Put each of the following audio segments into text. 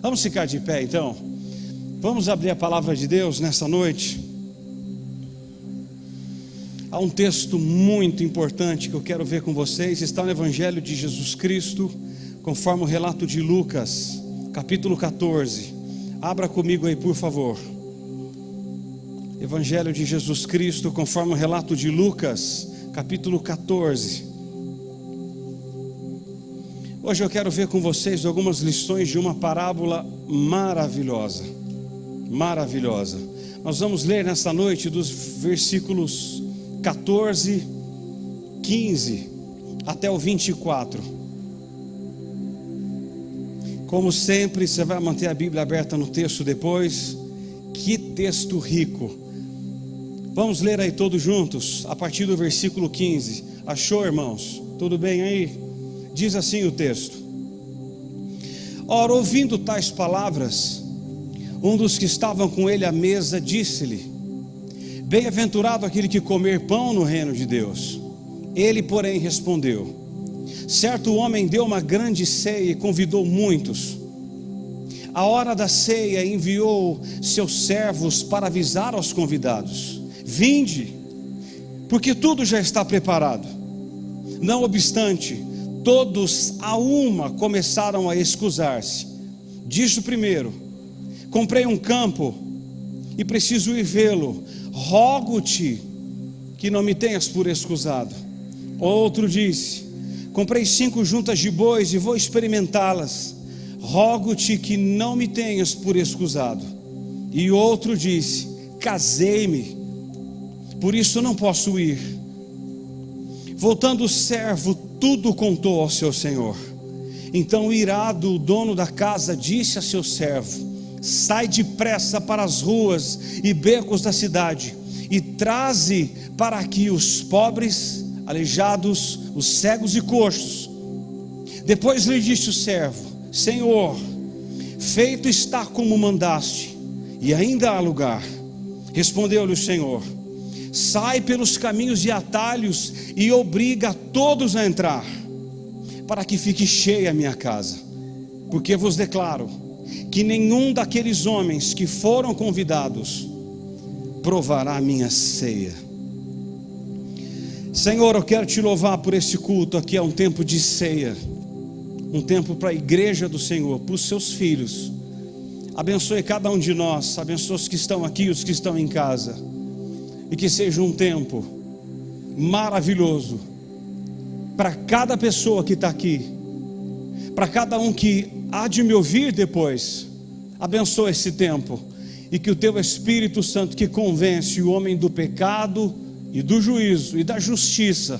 Vamos ficar de pé então. Vamos abrir a palavra de Deus nessa noite. Há um texto muito importante que eu quero ver com vocês. Está no Evangelho de Jesus Cristo, conforme o relato de Lucas, capítulo 14. Abra comigo aí, por favor. Evangelho de Jesus Cristo, conforme o relato de Lucas, capítulo 14. Hoje eu quero ver com vocês algumas lições de uma parábola maravilhosa. Maravilhosa. Nós vamos ler nesta noite dos versículos 14, 15 até o 24. Como sempre, você vai manter a Bíblia aberta no texto depois. Que texto rico. Vamos ler aí todos juntos, a partir do versículo 15. Achou, irmãos? Tudo bem aí? Diz assim o texto: Ora, ouvindo tais palavras, um dos que estavam com ele à mesa disse-lhe: Bem-aventurado aquele que comer pão no reino de Deus. Ele, porém, respondeu: Certo homem deu uma grande ceia e convidou muitos. À hora da ceia enviou seus servos para avisar aos convidados: Vinde, porque tudo já está preparado. Não obstante, todos a uma começaram a excusar-se. Disse o primeiro: Comprei um campo e preciso ir vê-lo. Rogo-te que não me tenhas por excusado. Outro disse: Comprei 5 juntas de bois e vou experimentá-las. Rogo-te que não me tenhas por excusado. E outro disse: Casei-me, por isso não posso ir. Voltando o servo, tudo contou ao seu senhor. Então, irado, o dono da casa disse a seu servo: Sai depressa para as ruas e becos da cidade e traze para aqui os pobres, aleijados, os cegos e coxos. Depois lhe disse o servo: Senhor, feito está como mandaste, e ainda há lugar. Respondeu-lhe o Senhor: Sai pelos caminhos e atalhos e obriga a todos a entrar, para que fique cheia a minha casa. Porque vos declaro que nenhum daqueles homens que foram convidados provará a minha ceia. Senhor, eu quero te louvar por esse culto aqui. É um tempo de ceia, um tempo para a igreja do Senhor, para os seus filhos. Abençoe cada um de nós, abençoe os que estão aqui e os que estão em casa, e que seja um tempo maravilhoso para cada pessoa que está aqui, para cada um que há de me ouvir depois. Abençoa esse tempo, e que o teu Espírito Santo, que convence o homem do pecado e do juízo e da justiça,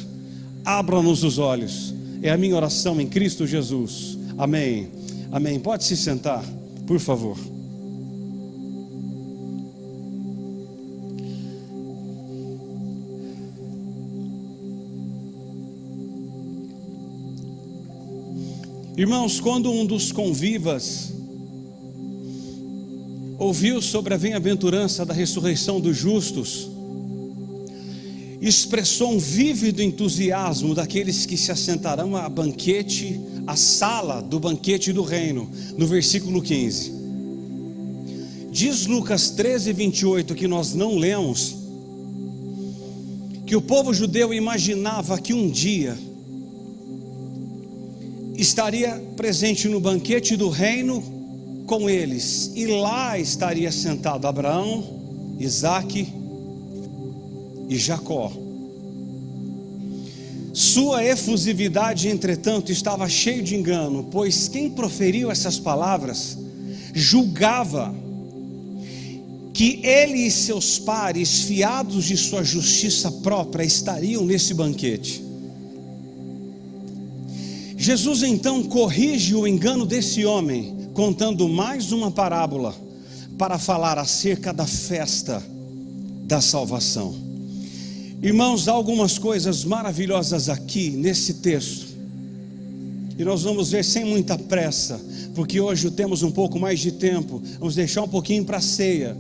abra-nos os olhos. É a minha oração em Cristo Jesus. Amém. Amém. Pode se sentar, por favor. Irmãos, quando um dos convivas ouviu sobre a bem-aventurança da ressurreição dos justos, expressou um vívido entusiasmo daqueles que se assentarão a banquete, a sala do banquete do reino, no versículo 15. Diz Lucas 13, 28, que nós não lemos, que o povo judeu imaginava que um dia estaria presente no banquete do reino com eles, e lá estaria sentado Abraão, Isaque e Jacó. Sua efusividade, entretanto, estava cheio de engano, pois quem proferiu essas palavras julgava que ele e seus pares, fiados de sua justiça própria, estariam nesse banquete. Jesus então corrige o engano desse homem, contando mais uma parábola para falar acerca da festa da salvação. Irmãos, há algumas coisas maravilhosas aqui nesse texto, e nós vamos ver sem muita pressa, porque hoje temos um pouco mais de tempo. Vamos deixar um pouquinho para a ceia.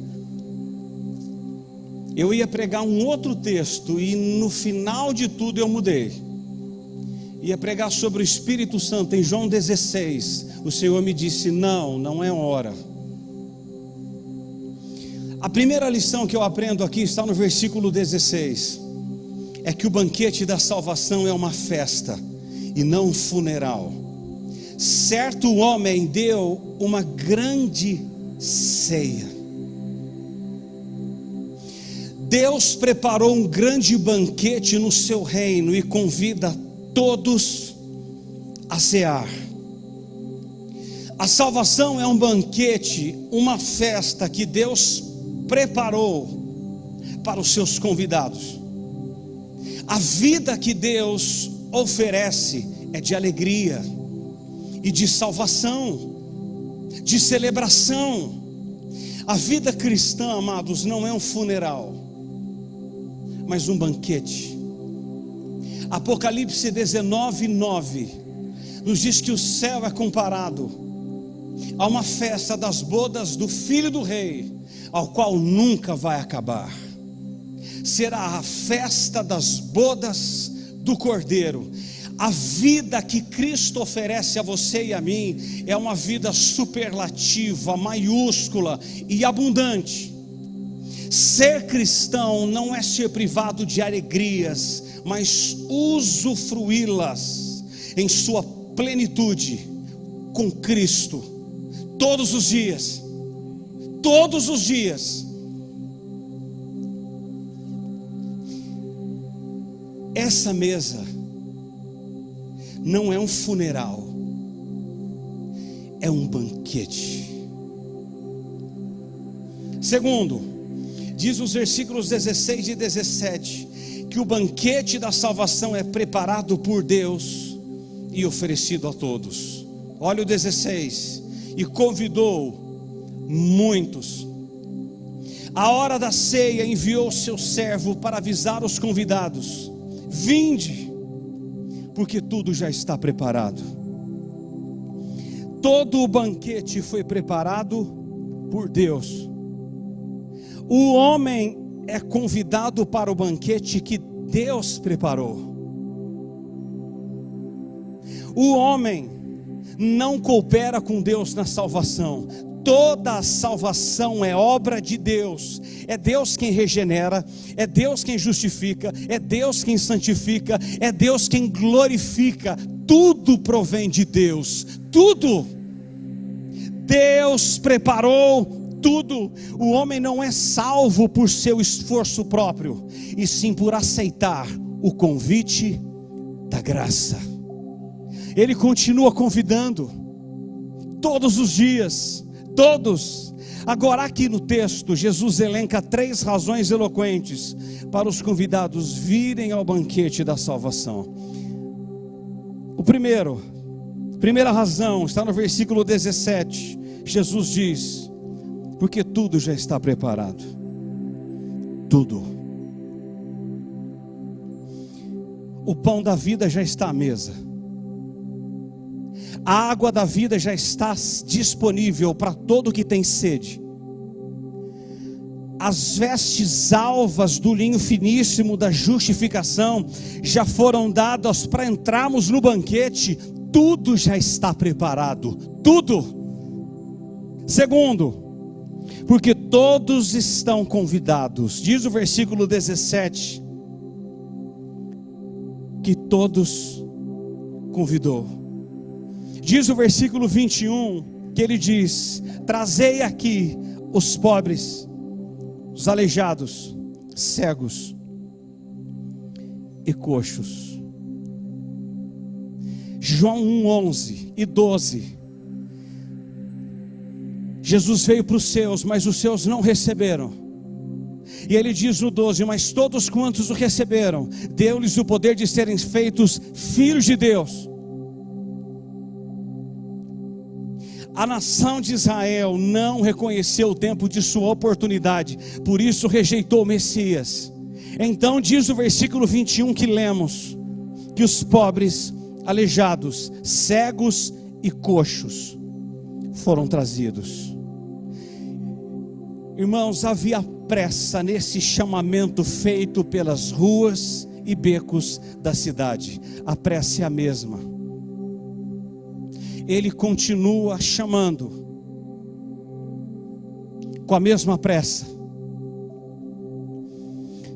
Eu ia pregar um outro texto, e no final de tudo eu mudei. ia pregar sobre o Espírito Santo em João 16, o Senhor me disse: não é hora. A primeira lição que eu aprendo aqui está no versículo 16, é que o banquete da salvação é uma festa e não um funeral. Certo homem deu uma grande ceia. Deus preparou um grande banquete no seu reino e convida todos a cear. A salvação é um banquete, uma festa que Deus preparou para os seus convidados. A vida que Deus oferece é de alegria e de salvação, de celebração. A vida cristã, amados, não é um funeral, mas um banquete. Apocalipse 19:9 nos diz que o céu é comparado a uma festa das bodas do Filho do Rei, ao qual nunca vai acabar. Será a festa das bodas do Cordeiro. A vida que Cristo oferece a você e a mim é uma vida superlativa, maiúscula e abundante. Ser cristão não é ser privado de alegrias, mas usufruí-las em sua plenitude com Cristo, todos os dias. Todos os dias. Essa mesa não é um funeral, é um banquete. Segundo, diz os versículos 16 e 17 que o banquete da salvação é preparado por Deus e oferecido a todos. Olha o 16: e convidou muitos. A hora da ceia enviou seu servo para avisar os convidados: vinde, porque tudo já está preparado. Todo o banquete foi preparado por Deus. O homem é convidado para o banquete que Deus preparou. O homem não coopera com Deus na salvação. Toda a salvação é obra de Deus. É Deus quem regenera, é Deus quem justifica, é Deus quem santifica, é Deus quem glorifica. Tudo provém de Deus. Tudo. Deus preparou tudo. O homem não é salvo por seu esforço próprio, e sim por aceitar o convite da graça. Ele continua convidando todos os dias, todos. Agora aqui no texto, Jesus elenca 3 razões eloquentes para os convidados virem ao banquete da salvação. Primeira razão está no versículo 17. Jesus diz: porque tudo já está preparado. Tudo. O pão da vida já está à mesa. A água da vida já está disponível para todo que tem sede. As vestes alvas do linho finíssimo da justificação já foram dadas para entrarmos no banquete. Tudo já está preparado. Tudo. Segundo, porque todos estão convidados. Diz o versículo 17 que todos convidou. Diz o versículo 21 que ele diz: trazei aqui os pobres, os aleijados, cegos e coxos. João 1:11 e 12. Jesus veio para os seus, mas os seus não receberam. E ele diz no 12: mas todos quantos o receberam, deu-lhes o poder de serem feitos filhos de Deus. A nação de Israel não reconheceu o tempo de sua oportunidade, por isso rejeitou o Messias. Então diz o versículo 21 que lemos, que os pobres, aleijados, cegos e coxos foram trazidos. Irmãos, havia pressa nesse chamamento feito pelas ruas e becos da cidade. A pressa é a mesma. Ele continua chamando com a mesma pressa.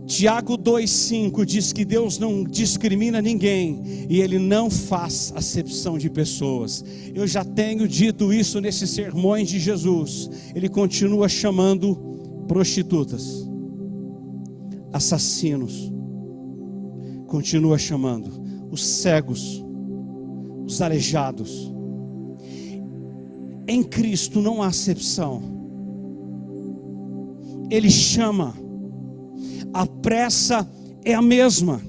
Tiago 2,5 diz que Deus não discrimina ninguém e Ele não faz acepção de pessoas. Eu já tenho dito isso nesses sermões de Jesus. Ele continua chamando prostitutas, assassinos, continua chamando os cegos, os aleijados. Em Cristo não há acepção. Ele chama. A pressa é a mesma.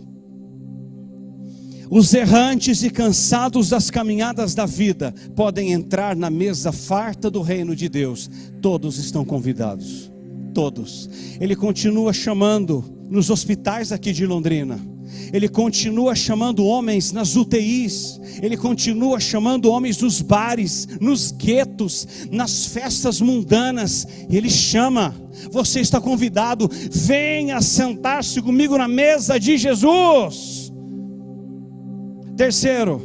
Os errantes e cansados das caminhadas da vida podem entrar na mesa farta do reino de Deus. Todos estão convidados. Todos. Ele continua chamando nos hospitais aqui de Londrina. Ele continua chamando homens nas UTIs. Ele continua chamando homens nos bares, nos guetos, nas festas mundanas. Ele chama. Você está convidado. Venha sentar-se comigo na mesa de Jesus. Terceira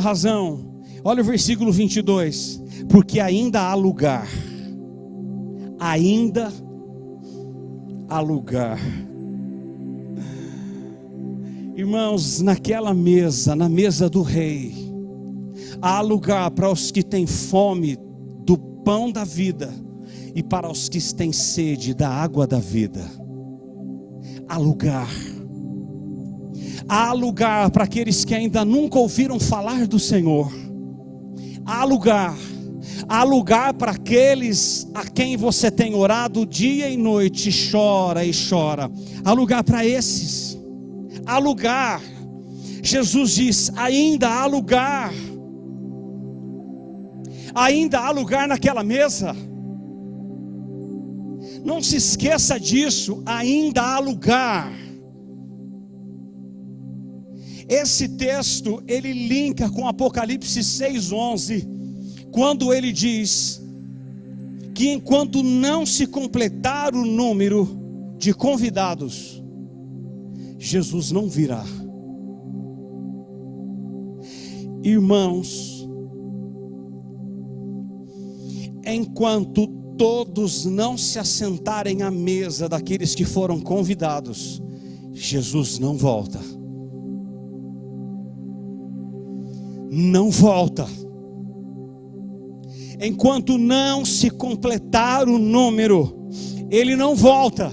razão. Olha o versículo 22. Porque ainda há lugar. Ainda há lugar. Irmãos, naquela mesa, na mesa do rei, há lugar para os que têm fome do pão da vida e para os que têm sede da água da vida. Há lugar. Há lugar para aqueles que ainda nunca ouviram falar do Senhor. Há lugar. Há lugar para aqueles a quem você tem orado dia e noite, chora e chora. Há lugar para esses. Há lugar. Jesus diz: ainda há lugar. Ainda há lugar naquela mesa. Não se esqueça disso. Ainda há lugar. Esse texto ele linka com Apocalipse 6:11, quando ele diz que enquanto não se completar o número de convidados, Jesus não virá. Irmãos, enquanto todos não se assentarem à mesa daqueles que foram convidados, Jesus não volta. Não volta. Enquanto não se completar o número, Ele não volta.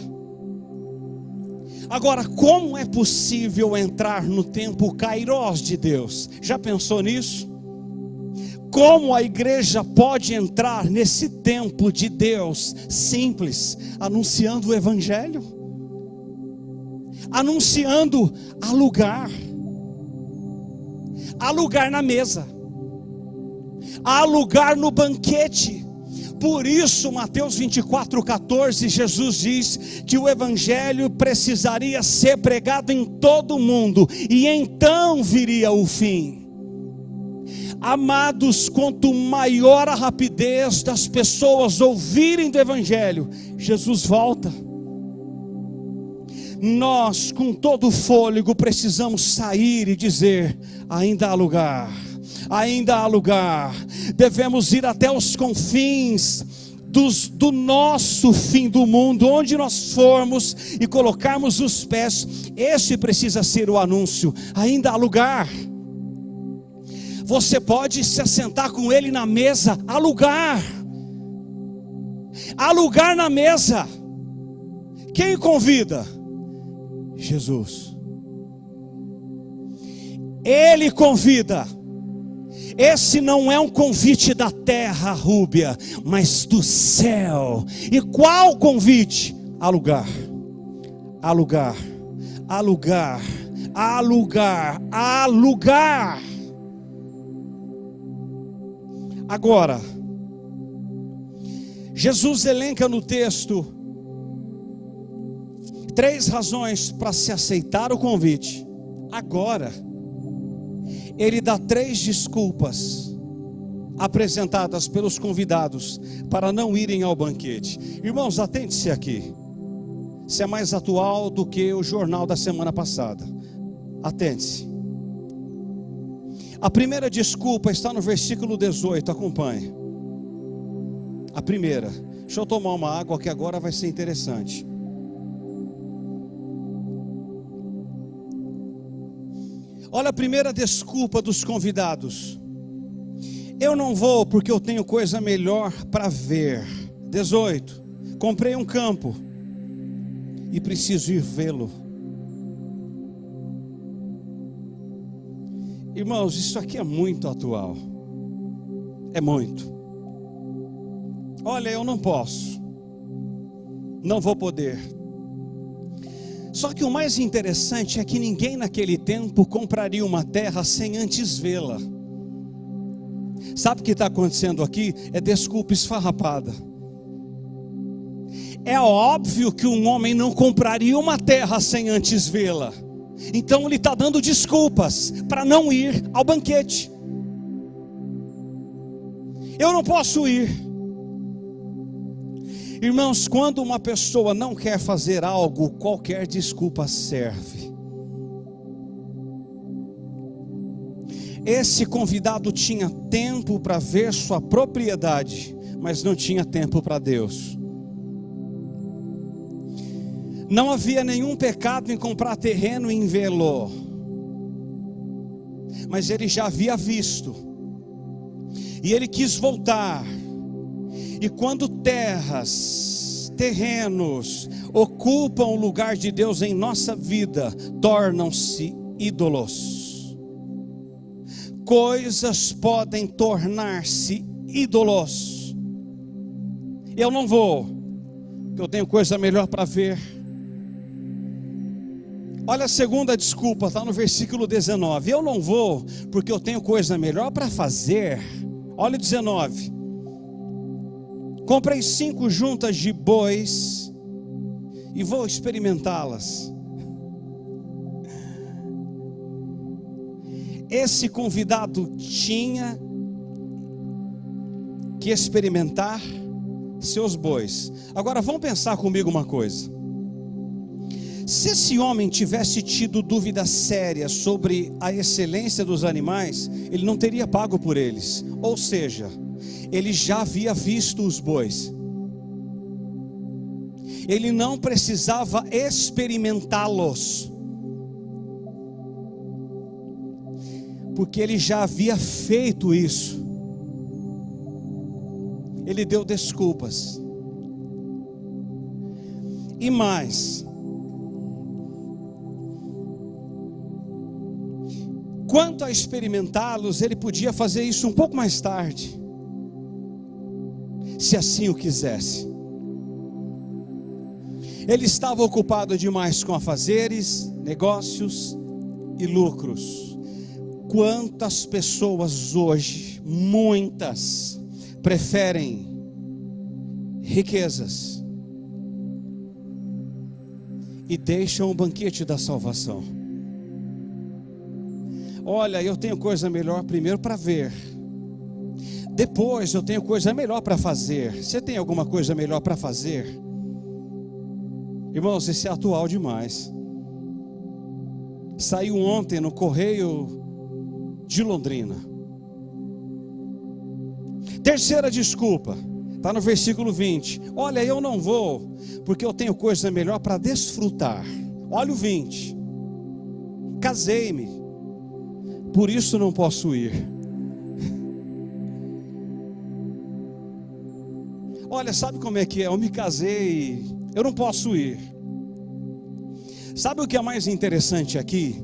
Agora, como é possível entrar no tempo Kairos de Deus? Já pensou nisso? Como a igreja pode entrar nesse tempo de Deus simples, anunciando o Evangelho? Anunciando há lugar. Há lugar na mesa. Há lugar no banquete. Por isso, Mateus 24:14, Jesus diz que o Evangelho precisaria ser pregado em todo o mundo, e então viria o fim. Amados, quanto maior a rapidez das pessoas ouvirem do Evangelho, Jesus volta. Nós, com todo o fôlego, precisamos sair e dizer: ainda há lugar. Ainda há lugar. Devemos ir até os confins do nosso fim do mundo, onde nós formos e colocarmos os pés. Esse precisa ser o anúncio. Ainda há lugar. Você pode se assentar com Ele na mesa. Há lugar. Há lugar na mesa. Quem convida? Jesus. Ele convida. Esse não é um convite da terra, Rúbia, mas do céu. E qual convite? Há lugar. Há lugar. Há lugar. Há lugar. Há lugar. Agora, Jesus elenca no texto 3 razões para se aceitar o convite. Agora, Ele dá 3 desculpas apresentadas pelos convidados para não irem ao banquete. Irmãos, atente-se aqui. se é mais atual do que o jornal da semana passada. Atente-se. A primeira desculpa está no versículo 18, acompanhe. A primeira. Deixa eu tomar uma água que agora vai ser interessante. Olha a primeira desculpa dos convidados. Eu não vou porque eu tenho coisa melhor para ver. 18. Comprei um campo e preciso ir vê-lo. Irmãos, isso aqui é muito atual. É muito. Olha, eu não posso. Não vou poder. Só que o mais interessante é que ninguém naquele tempo compraria uma terra sem antes vê-la. Sabe o que está acontecendo aqui? É desculpa esfarrapada. É óbvio que um homem não compraria uma terra sem antes vê-la. Então ele está dando desculpas para não ir ao banquete. Eu não posso ir. Irmãos, quando uma pessoa não quer fazer algo, qualquer desculpa serve. Esse convidado tinha tempo para ver sua propriedade, mas não tinha tempo para Deus. Não havia nenhum pecado em comprar terreno em vê-lo, mas ele já havia visto, e ele quis voltar. E quando terrenos ocupam o lugar de Deus em nossa vida, tornam-se ídolos. Coisas podem tornar-se ídolos. Eu não vou, porque eu tenho coisa melhor para ver. Olha a segunda desculpa, está no versículo 19. Eu não vou, porque eu tenho coisa melhor para fazer. Olha o 19. Comprei 5 juntas de bois e vou experimentá-las. Esse convidado tinha que experimentar seus bois. Agora vamos pensar comigo uma coisa. Se esse homem tivesse tido dúvida séria sobre a excelência dos animais, ele não teria pago por eles. Ou seja, ele já havia visto os bois. Ele não precisava experimentá-los, porque ele já havia feito isso. Ele deu desculpas. E mais, quanto a experimentá-los, ele podia fazer isso um pouco mais tarde, se assim o quisesse. Ele estava ocupado demais com afazeres, negócios e lucros. Quantas pessoas hoje, muitas, preferem riquezas e deixam o banquete da salvação. Olha, eu tenho coisa melhor primeiro para ver. Depois eu tenho coisa melhor para fazer. Você tem alguma coisa melhor para fazer? Irmãos, isso é atual demais. Saiu ontem no Correio de Londrina. Terceira desculpa, está no versículo 20. Olha, eu não vou, porque eu tenho coisa melhor para desfrutar. Olha o 20. Casei-me, por isso não posso ir. Olha, sabe como é que é? Eu me casei, eu não posso ir. Sabe o que é mais interessante aqui?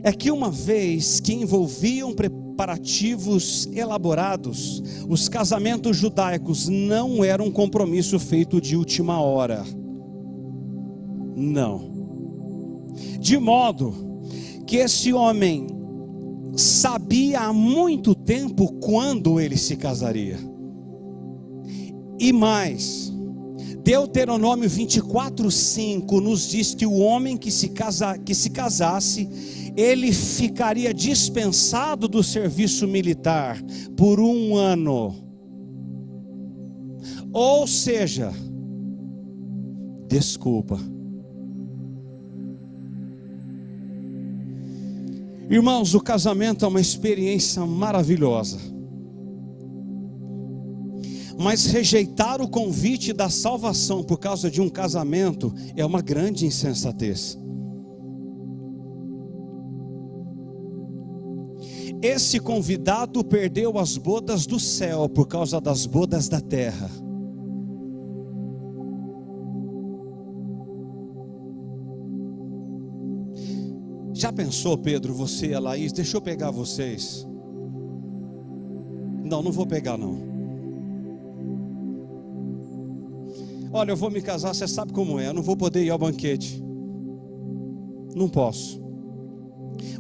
É que uma vez que envolviam preparativos elaborados, os casamentos judaicos não eram um compromisso feito de última hora. Não. De modo que esse homem sabia há muito tempo quando ele se casaria. E mais, Deuteronômio 24:5 nos diz que o homem que se casasse, ele ficaria dispensado do serviço militar por 1 ano. Ou seja, desculpa. Irmãos, o casamento é uma experiência maravilhosa, mas rejeitar o convite da salvação por causa de um casamento é uma grande insensatez. Esse convidado perdeu as bodas do céu por causa das bodas da terra. Já pensou, Pedro, você e a Laís? Deixa eu pegar vocês. Não vou pegar não. Olha, eu vou me casar, você sabe como é, eu não vou poder ir ao banquete. Não posso.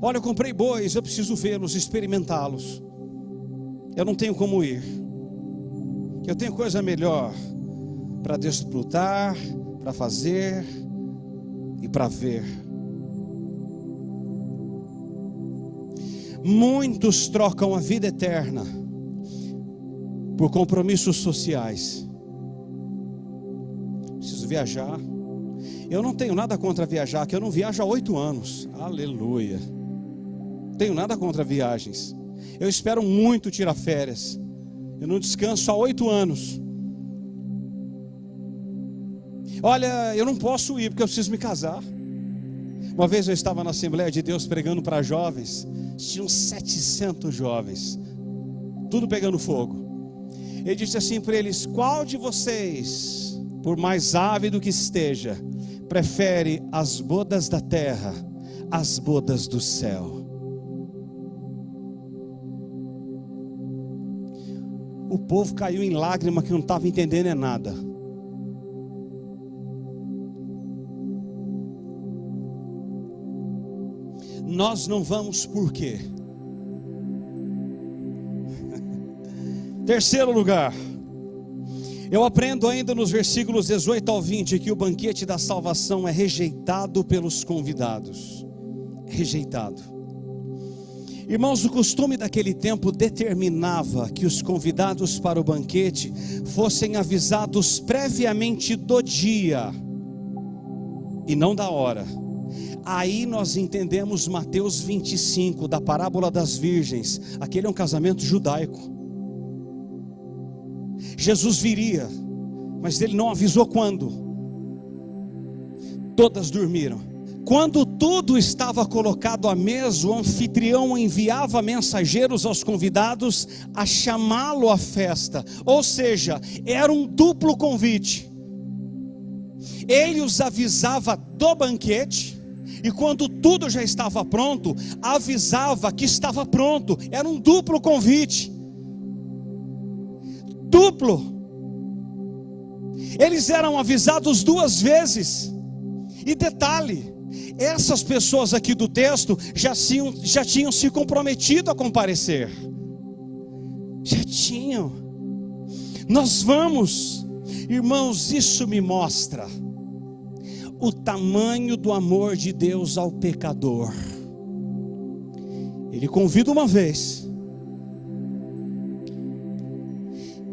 Olha, eu comprei bois, eu preciso vê-los, experimentá-los. Eu não tenho como ir. Eu tenho coisa melhor para desfrutar, para fazer e para ver. Muitos trocam a vida eterna por compromissos sociais. Preciso viajar. Eu não tenho nada contra viajar, que eu não viajo há 8 anos. Aleluia. Tenho nada contra viagens. Eu espero muito tirar férias. Eu não descanso há 8 anos. Olha, eu não posso ir porque eu preciso me casar. Uma vez eu estava na Assembleia de Deus pregando para jovens. Tinham 700 jovens, tudo pegando fogo. Ele disse assim para eles: qual de vocês, por mais ávido que esteja, prefere as bodas da terra às bodas do céu? O povo caiu em lágrima, que não estava entendendo nada. Nós não vamos por quê? Terceiro lugar, eu aprendo ainda nos versículos 18 ao 20 que o banquete da salvação é rejeitado pelos convidados. Rejeitado. Irmãos, o costume daquele tempo determinava que os convidados para o banquete fossem avisados previamente do dia e não da hora. Aí nós entendemos Mateus 25, da parábola das virgens. Aquele é um casamento judaico. Jesus viria, mas ele não avisou quando. Todas dormiram. Quando tudo estava colocado à mesa, o anfitrião enviava mensageiros aos convidados a chamá-lo à festa. Ou seja, era um duplo convite. Ele os avisava do banquete, e quando tudo já estava pronto, avisava que estava pronto. Era um duplo convite. Duplo. Eles eram avisados 2 vezes. E detalhe, essas pessoas aqui do texto já tinham se comprometido a comparecer. Já tinham. Nós vamos. Irmãos, isso me mostra o tamanho do amor de Deus ao pecador. Ele convida uma vez,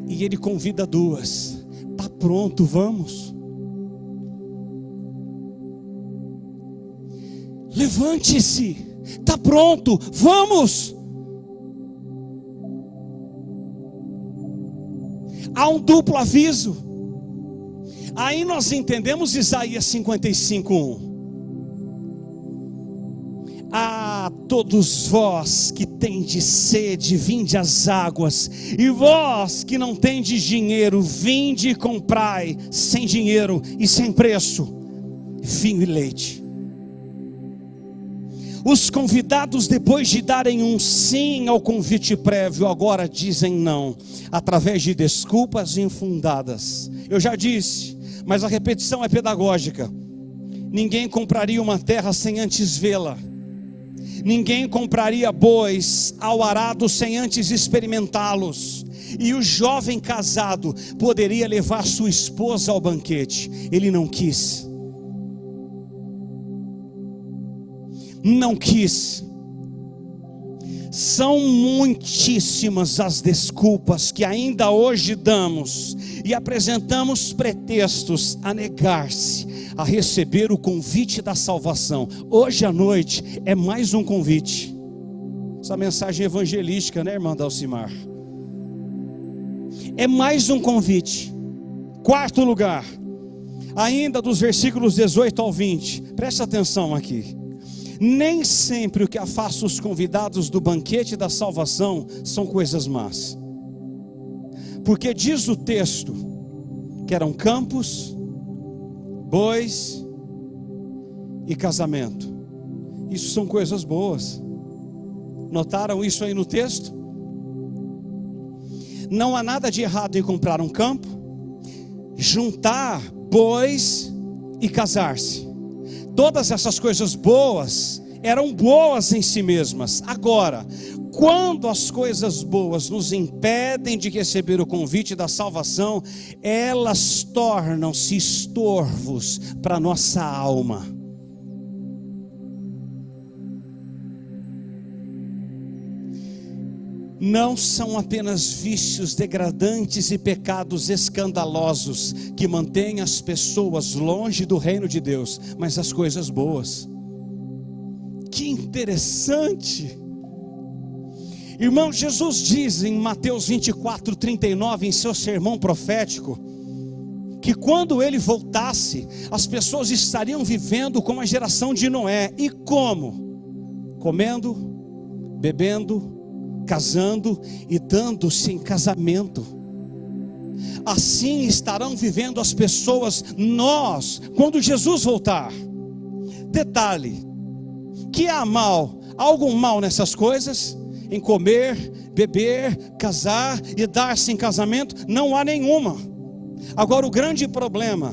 e ele convida 2. Está pronto, vamos. Levante-se, está pronto, vamos. Há um duplo aviso. Aí nós entendemos Isaías 55:1. Ah, todos vós que tendes sede, vinde às águas, e vós que não tendes dinheiro, vinde e comprai, sem dinheiro e sem preço, vinho e leite. Os convidados, depois de darem um sim ao convite prévio, agora dizem não, através de desculpas infundadas. Eu já disse, mas a repetição é pedagógica. Ninguém compraria uma terra sem antes vê-la. Ninguém compraria bois ao arado sem antes experimentá-los. E o jovem casado poderia levar sua esposa ao banquete. Ele não quis. Não quis. São muitíssimas as desculpas que ainda hoje damos e apresentamos pretextos a negar-se a receber o convite da salvação. Hoje à noite é mais um convite. Essa mensagem evangelística, né, irmã Dalcimar? É mais um convite. Quarto lugar, ainda dos versículos 18 ao 20, preste atenção aqui. Nem sempre o que afasta os convidados do banquete da salvação são coisas más. Porque diz o texto que eram campos, bois e casamento. Isso são coisas boas. Notaram isso aí no texto? Não há nada de errado em comprar um campo, juntar bois e casar-se. Todas essas coisas boas eram boas em si mesmas. Agora, quando as coisas boas nos impedem de receber o convite da salvação, elas tornam-se estorvos para a nossa alma. Não são apenas vícios degradantes e pecados escandalosos que mantêm as pessoas longe do reino de Deus, mas as coisas boas. Que interessante! Irmão, Jesus diz em Mateus 24:39, em seu sermão profético, que quando ele voltasse, as pessoas estariam vivendo como a geração de Noé. E como? Comendo, bebendo, casando e dando-se em casamento. Assim estarão vivendo as pessoas, nós, quando Jesus voltar. Detalhe, que há mal, há algum mal nessas coisas? Em comer, beber, casar e dar-se em casamento? Não há nenhuma. Agora o grande problema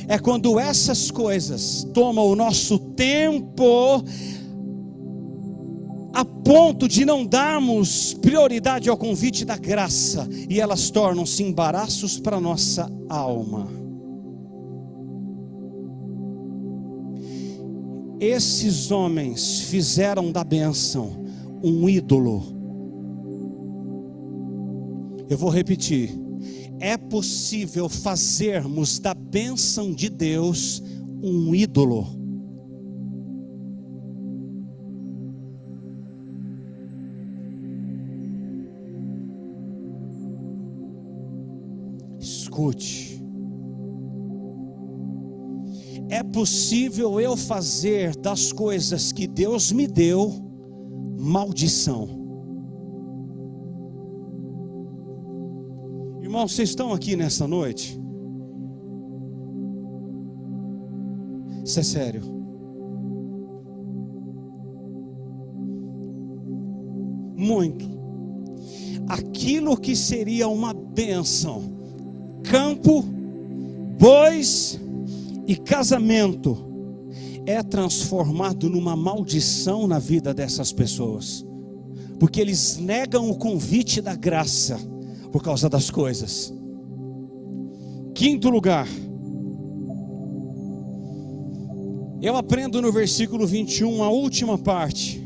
é quando essas coisas tomam o nosso tempo, a ponto de não darmos prioridade ao convite da graça, e elas tornam-se embaraços para a nossa alma. Esses homens fizeram da bênção um ídolo. Eu vou repetir: é possível fazermos da bênção de Deus um ídolo. Escute, é possível eu fazer das coisas que Deus me deu maldição. Irmãos, vocês estão aqui nessa noite? Isso é sério. Muito. Aquilo que seria uma bênção, campo, bois e casamento, é transformado numa maldição na vida dessas pessoas, porque eles negam o convite da graça por causa das coisas. Quinto lugar, eu aprendo no versículo 21, a última parte,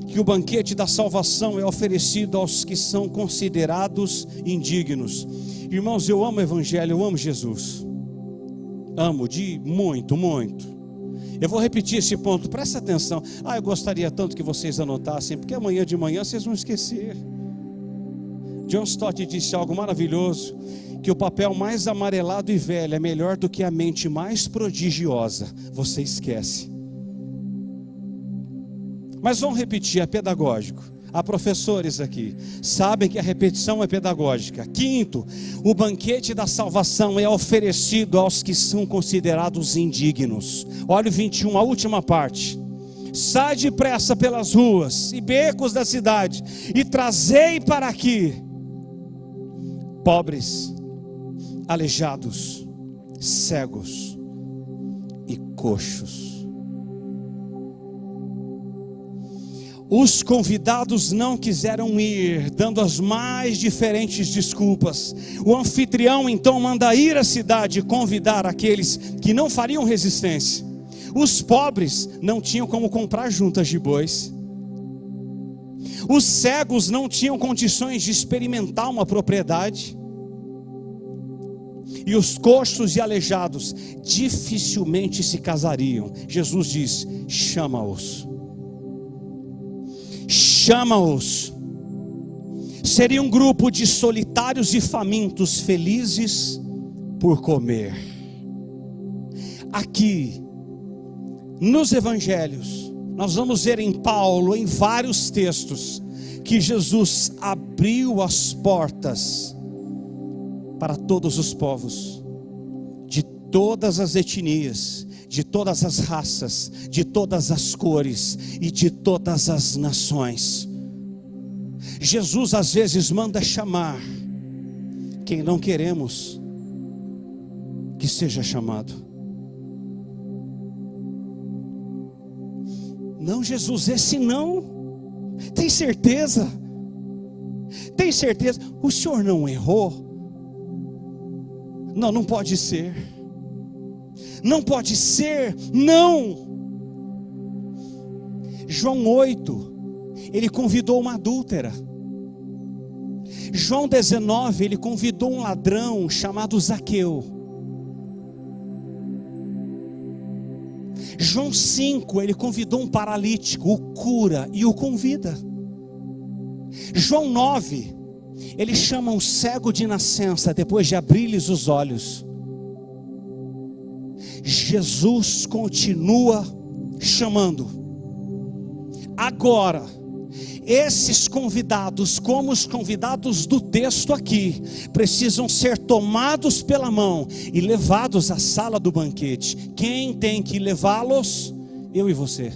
que o banquete da salvação é oferecido aos que são considerados indignos. Irmãos, eu amo o evangelho, eu amo Jesus, amo de muito, muito. Eu vou repetir esse ponto, presta atenção. Eu gostaria tanto que vocês anotassem, porque amanhã de manhã vocês vão esquecer. John Stott disse algo maravilhoso, que o papel mais amarelado e velho é melhor do que a mente mais prodigiosa. Você esquece. Mas vamos repetir, é pedagógico. Há professores aqui, sabem que a repetição é pedagógica. Quinto, o banquete da salvação é oferecido aos que são considerados indignos. Olha o 21, a última parte. Sai depressa pelas ruas e becos da cidade, e trazei para aqui pobres, aleijados, cegos e coxos. Os convidados não quiseram ir, dando as mais diferentes desculpas. O anfitrião então manda ir à cidade e convidar aqueles que não fariam resistência. Os pobres não tinham como comprar juntas de bois. Os cegos não tinham condições de experimentar uma propriedade. E os coxos e aleijados dificilmente se casariam. Jesus diz: chama-os. chama-os. Seria um grupo de solitários e famintos, felizes por comer. Aqui, nos evangelhos, nós vamos ver em Paulo, em vários textos, que Jesus abriu as portas para todos os povos, de todas as etnias, de todas as raças, de todas as cores e de todas as nações. Jesus às vezes manda chamar quem não queremos que seja chamado. Não, Jesus, esse não. Tem certeza? Tem certeza? O senhor não errou? Não, não pode ser. Não pode ser, não. João 8, ele convidou uma adúltera. João 19, ele convidou um ladrão chamado Zaqueu. João 5, ele convidou um paralítico, o cura e o convida. João 9, ele chama um cego de nascença, depois de abrir-lhes os olhos. Jesus continua chamando. Agora, esses convidados, como os convidados do texto aqui, precisam ser tomados pela mão e levados à sala do banquete. Quem tem que levá-los? Eu e você.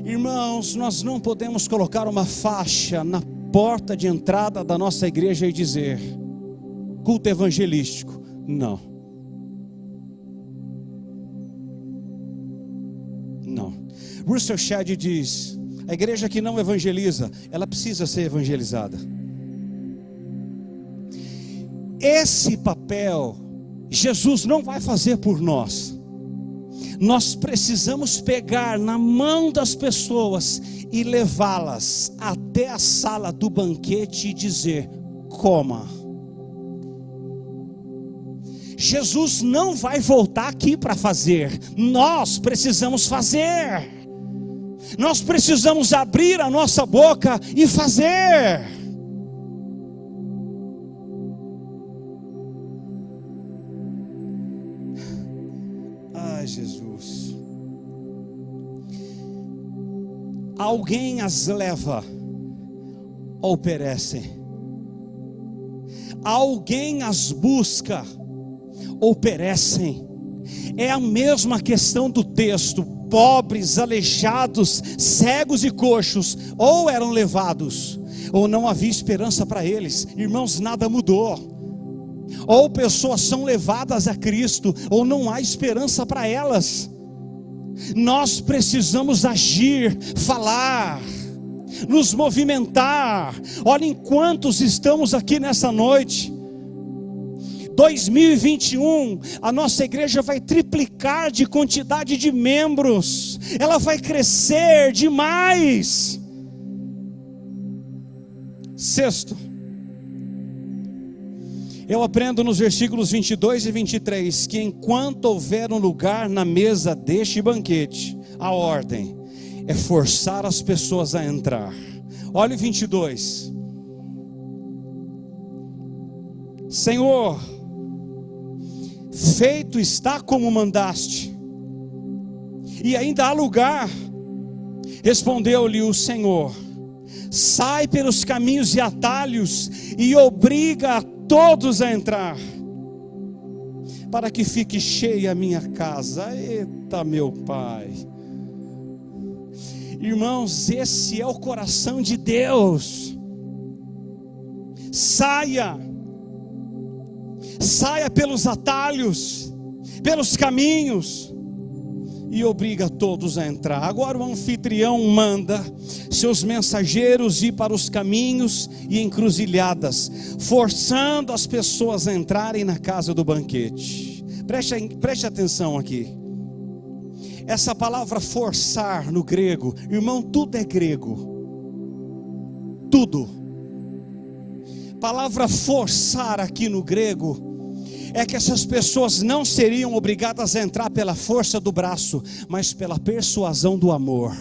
Irmãos, nós não podemos colocar uma faixa na porta de entrada da nossa igreja e dizer: culto evangelístico. Não. Não. Russell Shedd diz: a igreja que não evangeliza, ela precisa ser evangelizada. Esse papel Jesus não vai fazer por nós. Nós precisamos pegar na mão das pessoas e levá-las até a sala do banquete e dizer: coma. Jesus não vai voltar aqui para fazer. Nós precisamos fazer. Nós precisamos abrir a nossa boca e fazer. Ai, Jesus. Alguém as leva ou perecem. Alguém as busca ou perecem. É a mesma questão do texto. Pobres, aleijados, cegos e coxos, ou eram levados, ou não havia esperança para eles. Irmãos, nada mudou. Ou pessoas são levadas a Cristo, ou não há esperança para elas. Nós precisamos agir, falar, nos movimentar. Olhem quantos estamos aqui nessa noite. 2021, a nossa igreja vai triplicar de quantidade de membros. Ela vai crescer demais. Sexto, eu aprendo nos versículos 22 e 23 que enquanto houver um lugar na mesa deste banquete, a ordem é forçar as pessoas a entrar. Olha o 22. Senhor, feito está como mandaste, e ainda há lugar. Respondeu-lhe o Senhor: sai pelos caminhos e atalhos, e obriga a todos a entrar, para que fique cheia a minha casa. Eita, meu Pai. Irmãos, esse é o coração de Deus. Saia pelos atalhos, pelos caminhos, e obriga todos a entrar. Agora o anfitrião manda seus mensageiros ir para os caminhos e encruzilhadas, forçando as pessoas a entrarem na casa do banquete. Preste atenção aqui. Essa palavra forçar no grego, irmão, tudo é grego. Tudo. Palavra forçar aqui no grego é que essas pessoas não seriam obrigadas a entrar pela força do braço, mas pela persuasão do amor.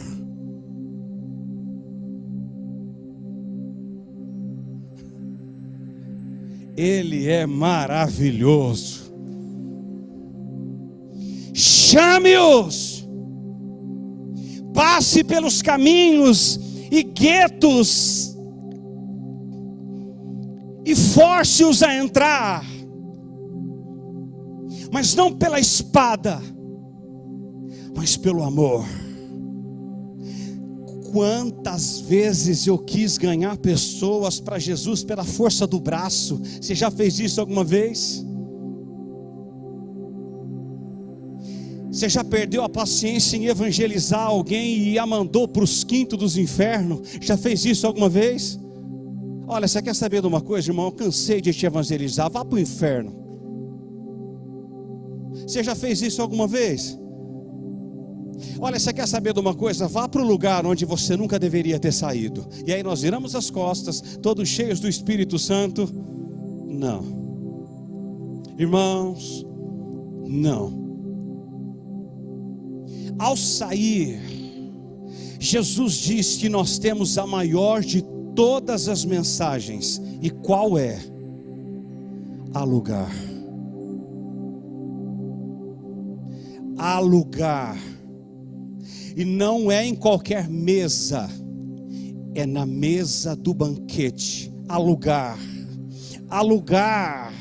Ele é maravilhoso. Chame-os, passe pelos caminhos e guetos e force-os a entrar, mas não pela espada, mas pelo amor. Quantas vezes eu quis ganhar pessoas para Jesus pela força do braço? Você já fez isso alguma vez? Você já perdeu a paciência em evangelizar alguém e a mandou para os quintos dos infernos? Já fez isso alguma vez? Olha, você quer saber de uma coisa, irmão? Eu cansei de te evangelizar, vá para o inferno. Você já fez isso alguma vez? Olha, você quer saber de uma coisa? Vá para o lugar onde você nunca deveria ter saído. E aí nós viramos as costas, todos cheios do Espírito Santo. Não. Irmãos, não. Ao sair, Jesus diz que nós temos a maior de todas as mensagens. E qual é? Há lugar. Há lugar. E não é em qualquer mesa, é na mesa do banquete. Há lugar, há lugar,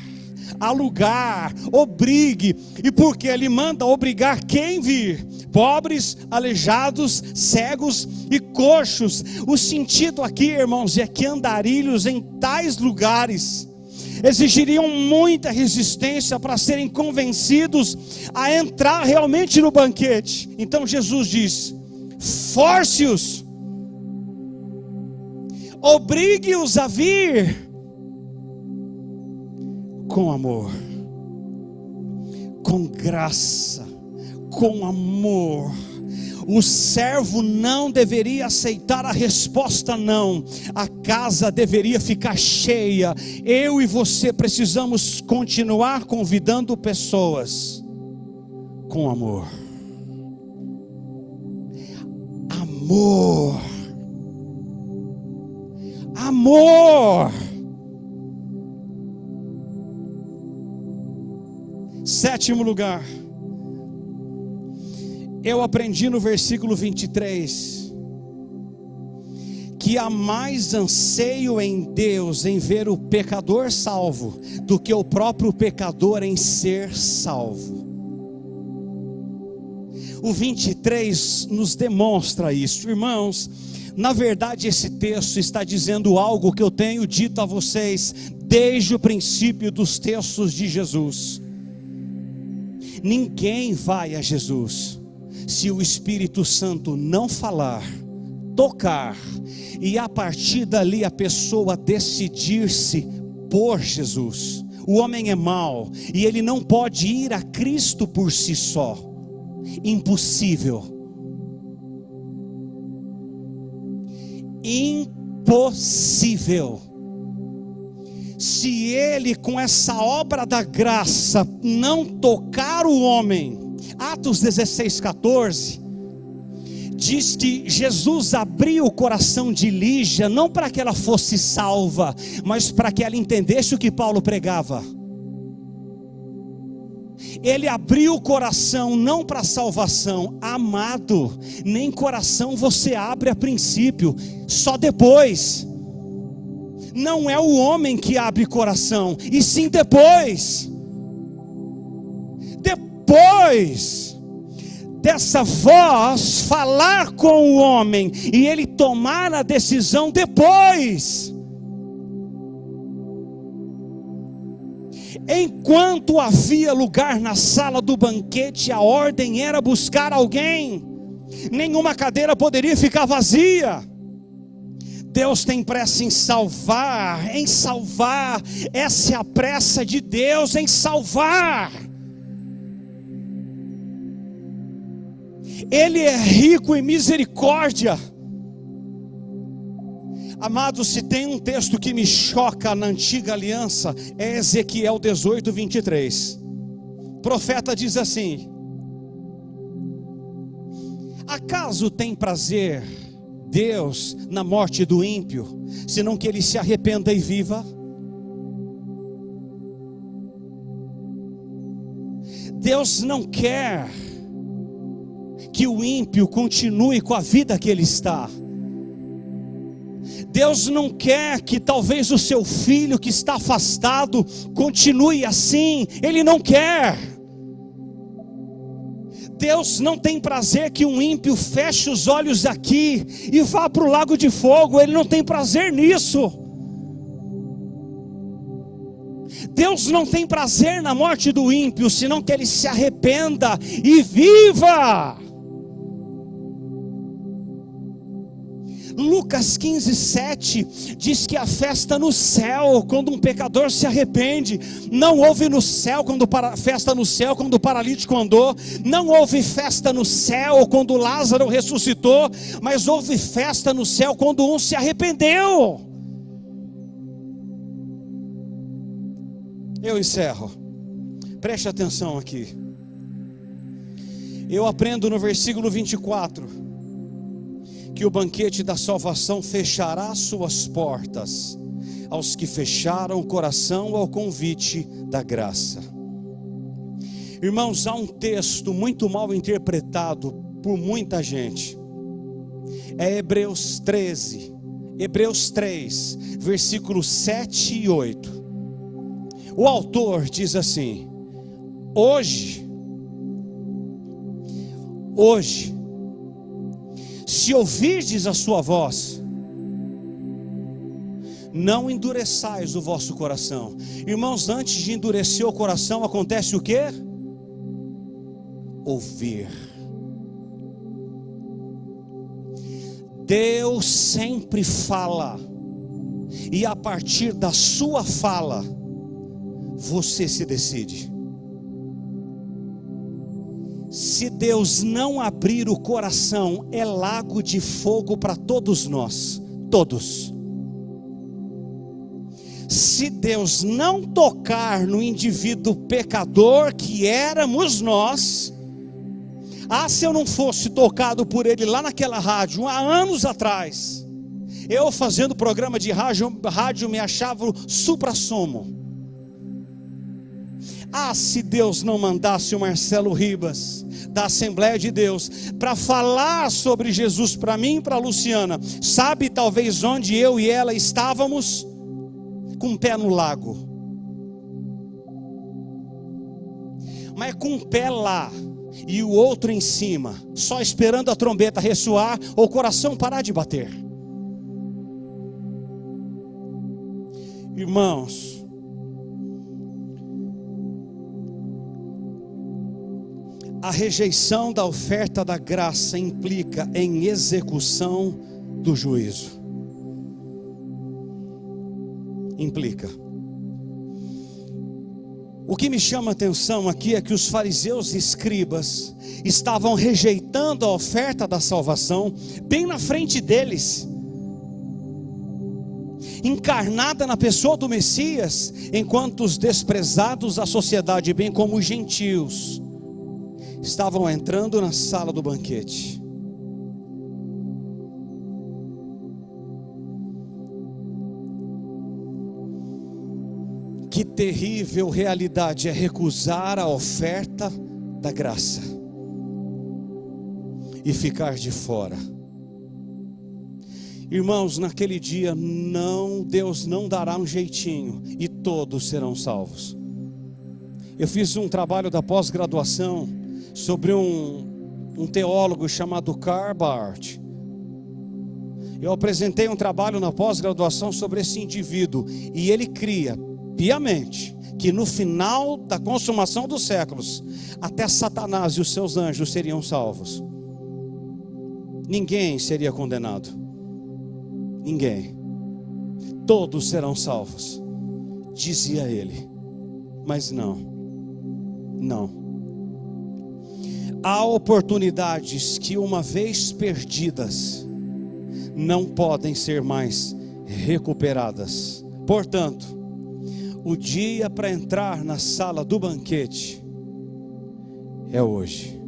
há lugar. Obrigue. E porque Ele manda obrigar quem vir? Pobres, aleijados, cegos e coxos. O sentido aqui, irmãos, é que andarilhos em tais lugares exigiriam muita resistência para serem convencidos a entrar realmente no banquete. Então Jesus diz: force-os, obrigue-os a vir com amor, com graça, com amor. O servo não deveria aceitar a resposta não. A casa deveria ficar cheia. Eu e você precisamos continuar convidando pessoas com amor. Amor. Amor. Sétimo lugar. Eu aprendi no versículo 23 que há mais anseio em Deus em ver o pecador salvo do que o próprio pecador em ser salvo. O 23 nos demonstra isso, irmãos. Na verdade, esse texto está dizendo algo que eu tenho dito a vocês desde o princípio dos textos de Jesus. Ninguém vai a Jesus se o Espírito Santo não falar, tocar, e a partir dali a pessoa decidir-se por Jesus. O homem é mau e ele não pode ir a Cristo por si só. Impossível. Impossível. Se ele, com essa obra da graça, não tocar o homem. Atos 16:14 diz que Jesus abriu o coração de Lígia, não para que ela fosse salva, mas para que ela entendesse o que Paulo pregava. Ele abriu o coração não para salvação. Amado, nem coração você abre a princípio, só depois. Não é o homem que abre coração, e sim depois dessa voz falar com o homem e ele tomar a decisão depois. Enquanto havia lugar na sala do banquete, a ordem era buscar alguém. Nenhuma cadeira poderia ficar vazia. Deus tem pressa em salvar, essa é a pressa de Deus em salvar. Ele é rico em misericórdia. Amados, se tem um texto que me choca na antiga aliança, é Ezequiel 18, 23. O profeta diz assim: acaso tem prazer Deus na morte do ímpio, senão que ele se arrependa e viva? Deus não quer que o ímpio continue com a vida que ele está. Deus não quer que talvez o seu filho que está afastado continue assim. Ele não quer. Deus não tem prazer que um ímpio feche os olhos aqui e vá para o lago de fogo. Ele não tem prazer nisso. Deus não tem prazer na morte do ímpio, senão que ele se arrependa e viva. Lucas 15, 7 diz que a festa no céu, quando um pecador se arrepende. Não houve no céu festa no céu quando o paralítico andou. Não houve festa no céu quando Lázaro ressuscitou. Mas houve festa no céu quando um se arrependeu. Eu encerro. Preste atenção aqui. Eu aprendo no versículo 24 que o banquete da salvação fechará suas portas aos que fecharam o coração ao convite da graça. Irmãos, há um texto muito mal interpretado por muita gente. É Hebreus 3, versículos 7 e 8. O autor diz assim: hoje, se ouvirdes a sua voz, não endureçais o vosso coração. Irmãos, antes de endurecer o coração, acontece o quê? Ouvir. Deus sempre fala, e a partir da sua fala, você se decide. Se Deus não abrir o coração, é lago de fogo para todos nós, todos. Se Deus não tocar no indivíduo pecador que éramos nós, se eu não fosse tocado por Ele lá naquela rádio, há anos atrás, eu fazendo programa de rádio me achava supra-sumo. Se Deus não mandasse o Marcelo Ribas, da Assembleia de Deus, para falar sobre Jesus para mim e para a Luciana, sabe talvez onde eu e ela estávamos? Com um pé no lago. Mas com um pé lá e o outro em cima, só esperando a trombeta ressoar ou o coração parar de bater. Irmãos, a rejeição da oferta da graça implica em execução do juízo. Implica. O que me chama a atenção aqui é que os fariseus e escribas estavam rejeitando a oferta da salvação bem na frente deles, encarnada na pessoa do Messias, enquanto os desprezados da sociedade, bem como os gentios, estavam entrando na sala do banquete. Que terrível realidade é recusar a oferta da graça e ficar de fora. Irmãos, naquele dia Deus não dará um jeitinho e todos serão salvos. Eu fiz um trabalho da pós-graduação sobre um teólogo chamado Karl Barth. Eu apresentei um trabalho na pós-graduação sobre esse indivíduo, e ele cria piamente que no final da consumação dos séculos, até Satanás e os seus anjos seriam salvos. Ninguém seria condenado. Ninguém. Todos serão salvos, dizia ele. Mas não. Há oportunidades que, uma vez perdidas, não podem ser mais recuperadas. Portanto, o dia para entrar na sala do banquete é hoje.